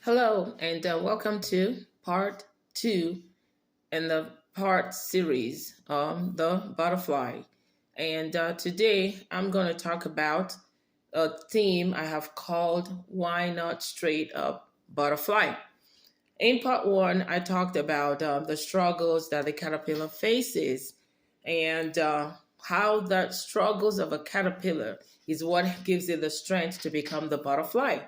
Hello, and welcome to part two in the part series of the butterfly. And today I'm going to talk about a theme I have called Why Not Straight Up Butterfly. In part one, I talked about the struggles that the caterpillar faces and how the struggles of a caterpillar is what gives it the strength to become the butterfly.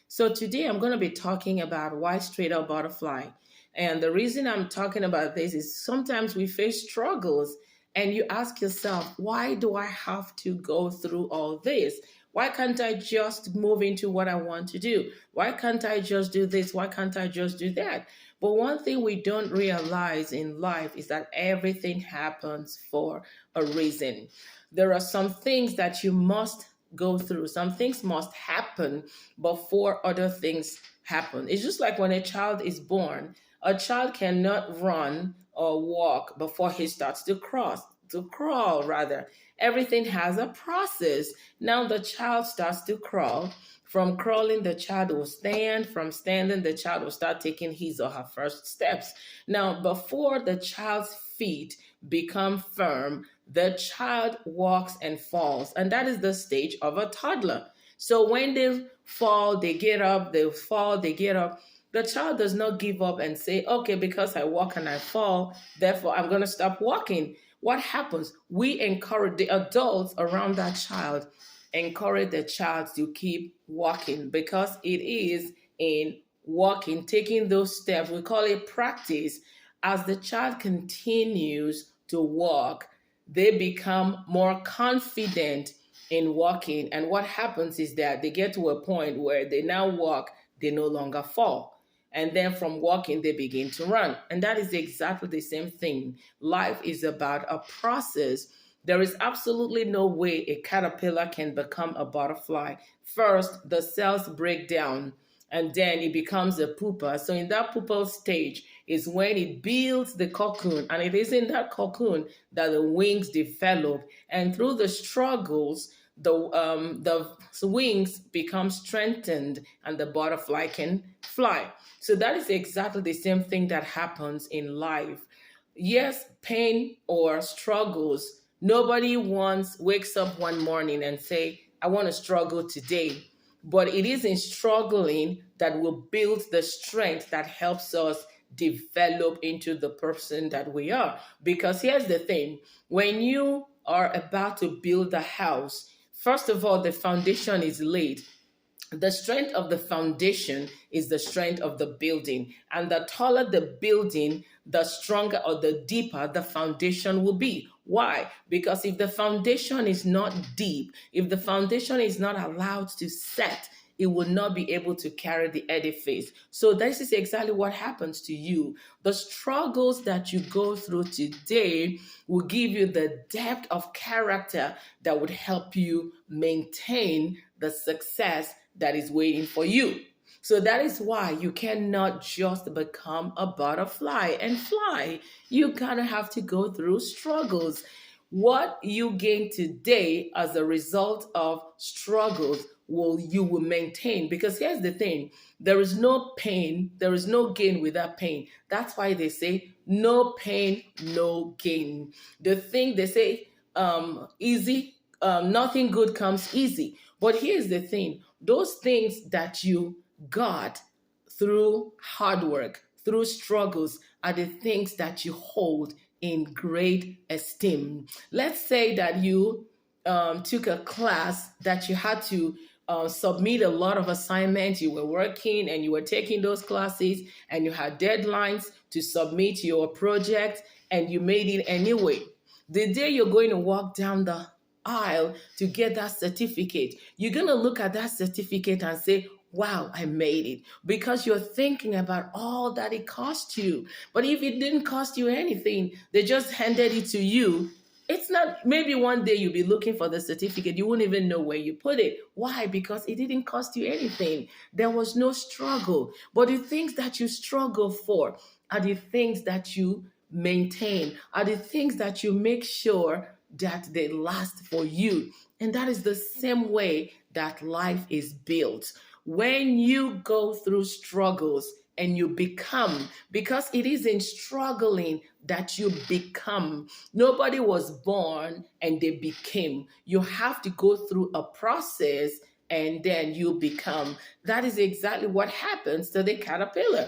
So today I'm going to be talking about why straight up butterfly. And the reason I'm talking about this is sometimes we face struggles and you ask yourself, why do I have to go through all this? Why can't I just move into what I want to do? Why can't I just do this? Why can't I just do that? But one thing we don't realize in life is that everything happens for a reason. There are some things that you must go through, some things must happen before other things happen. It's just like when a child is born, a child cannot run or walk before he starts to crawl rather. Everything has a process. Now the child starts to crawl. From crawling, the child will stand. From standing, the child will start taking his or her first steps. Now, before the child's feet become firm, the child walks and falls. And that is the stage of a toddler. So when they fall, they get up, they fall, they get up. The child does not give up and say, okay, because I walk and I fall, therefore I'm going to stop walking. What happens? We encourage the adults around that child, encourage the child to keep walking because it is in walking, taking those steps. We call it practice. As the child continues to walk, they become more confident in walking. And what happens is that they get to a point where they now walk, they no longer fall. And then from walking, they begin to run. And that is exactly the same thing. Life is about a process. There is absolutely no way a caterpillar can become a butterfly. First, the cells break down and then it becomes a pupa. So in that pupal stage is when it builds the cocoon, and it is in that cocoon that the wings develop. And through the struggles, the wings become strengthened and the butterfly can fly. So that is exactly the same thing that happens in life. Yes, pain or struggles. Nobody once wakes up one morning and say, I want to struggle today. But it is in struggling that will build the strength that helps us develop into the person that we are. Because here's the thing, when you are about to build a house, first of all, the foundation is laid. The strength of the foundation is the strength of the building. And the taller the building, the stronger or the deeper the foundation will be. Why? Because if the foundation is not deep, if the foundation is not allowed to set, it will not be able to carry the edifice. So this is exactly what happens to you. The struggles that you go through today will give you the depth of character that would help you maintain the success that is waiting for you. So that is why you cannot just become a butterfly and fly. You kind of have to go through struggles. What you gain today as a result of struggles will maintain, because here's the thing, there is no pain, there is no gain without pain. That's why they say no pain, no gain. The thing they say, easy, nothing good comes easy. But here's the thing, those things that you got through hard work, through struggles, are the things that you hold in great esteem. Let's say that you took a class that you had to submit a lot of assignments. You were working and you were taking those classes and you had deadlines to submit your project and you made it anyway. The day you're going to walk down the aisle to get that certificate, you're going to look at that certificate and say, wow, I made it, because you're thinking about all that it cost you. But if it didn't cost you anything, they just handed it to you. It's not, maybe one day you'll be looking for the certificate. You won't even know where you put it. Why? Because it didn't cost you anything. There was no struggle. But the things that you struggle for are the things that you maintain, are the things that you make sure that they last for you. And that is the same way that life is built. when you go through struggles and you become, because it is in struggling that you become. Nobody was born and they became. You have to go through a process and then you become. That is exactly what happens to the caterpillar.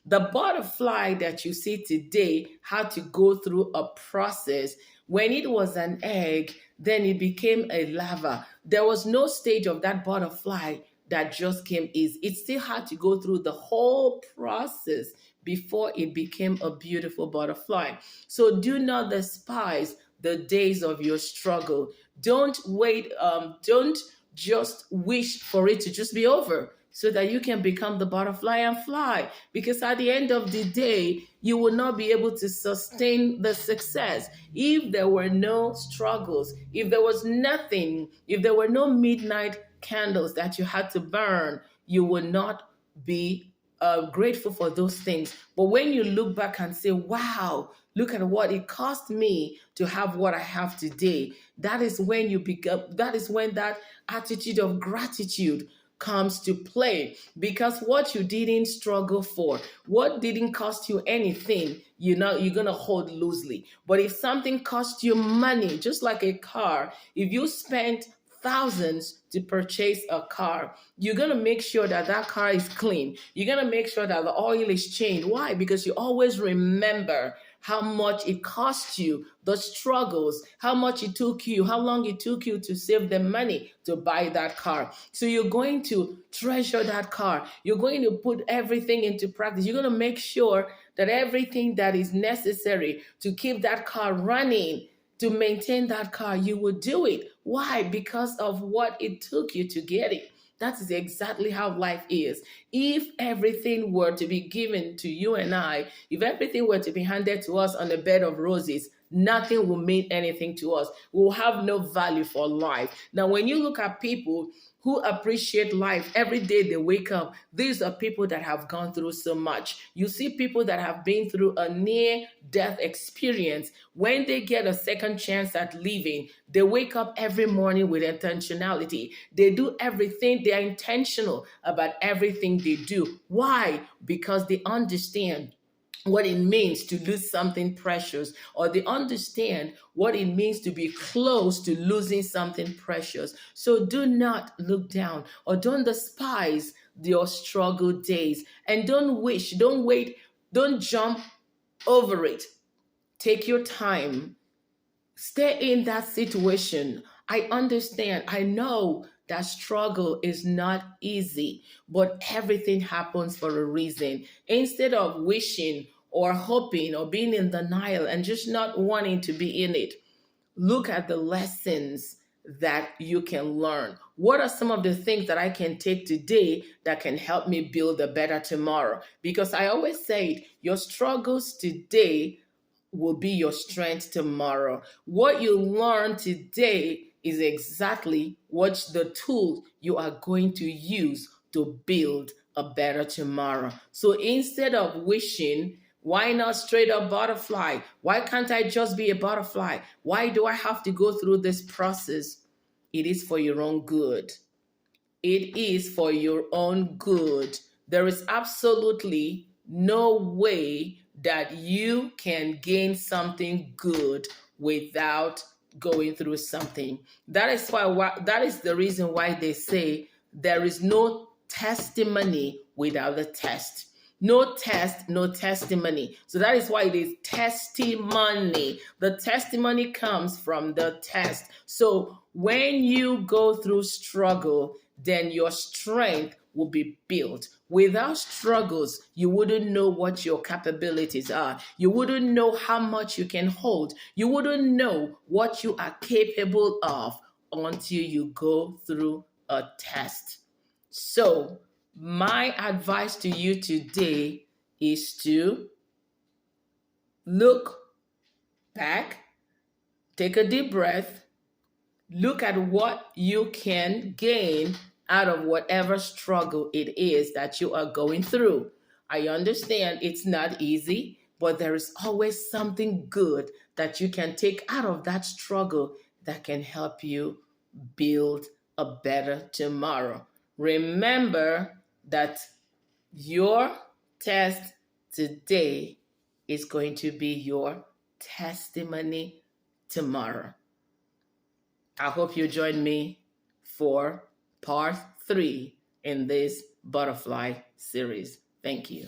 The butterfly that you see today had to go through a process. When it was an egg, then it became a larva. There was no stage of that butterfly that just came easy. It still had to go through the whole process before it became a beautiful butterfly. So do not despise the days of your struggle. Don't wait, don't just wish for it to just be over so that you can become the butterfly and fly. Because at the end of the day, you will not be able to sustain the success if there were no struggles, if there was nothing, if there were no midnight candles that you had to burn, you will not be grateful for those things. But when you look back and say, wow, look at what it cost me to have what I have today, that is when you become, that is when that attitude of gratitude comes to play. Because what you didn't struggle for, what didn't cost you anything, you know, you're gonna hold loosely. But if something cost you money, just like a car, if you spent thousands to purchase a car, you're going to make sure that that car is clean. You're going to make sure that the oil is changed. Why? Because you always remember how much it cost you, the struggles, how much it took you, how long it took you to save the money to buy that car. So you're going to treasure that car. You're going to put everything into practice. You're going to make sure that everything that is necessary to keep that car running, to maintain that car, you would do it. Why? Because of what it took you to get it. That is exactly how life is. If everything were to be given to you and I, if everything were to be handed to us on a bed of roses, nothing will mean anything to us. We'll have no value for life. Now, when you look at people who appreciate life every day they wake up, these are people that have gone through so much. You see people that have been through a near death experience. When they get a second chance at living, they wake up every morning with intentionality. They do everything, they are intentional about everything they do. Why? Because they understand what it means to lose something precious, or they understand what it means to be close to losing something precious. So do not look down or don't despise your struggle days, and don't wish, don't wait, don't jump over it. Take your time. Stay in that situation. I understand. I know that struggle is not easy, but everything happens for a reason. Instead of wishing or hoping or being in denial and just not wanting to be in it, look at the lessons that you can learn. What are some of the things that I can take today that can help me build a better tomorrow? Because I always say, your struggles today will be your strength tomorrow. What you learn today is exactly what the tool you are going to use to build a better tomorrow. So instead of wishing, why not straight up butterfly? Why can't I just be a butterfly? Why do I have to go through this process? It is for your own good. It is for your own good. There is absolutely no way that you can gain something good without going through something. That is why that is the reason why they say there is no testimony without a test. No test, no testimony. So that is why it is testimony. The testimony comes from the test. So when you go through struggle, then your strength will be built. Without struggles, you wouldn't know what your capabilities are. You wouldn't know how much you can hold. You wouldn't know what you are capable of until you go through a test. So, my advice to you today is to look back, take a deep breath, look at what you can gain out of whatever struggle it is that you are going through. I understand it's not easy, but there is always something good that you can take out of that struggle that can help you build a better tomorrow. Remember that your test today is going to be your testimony tomorrow. I hope you join me for part 3 in this butterfly series. Thank you.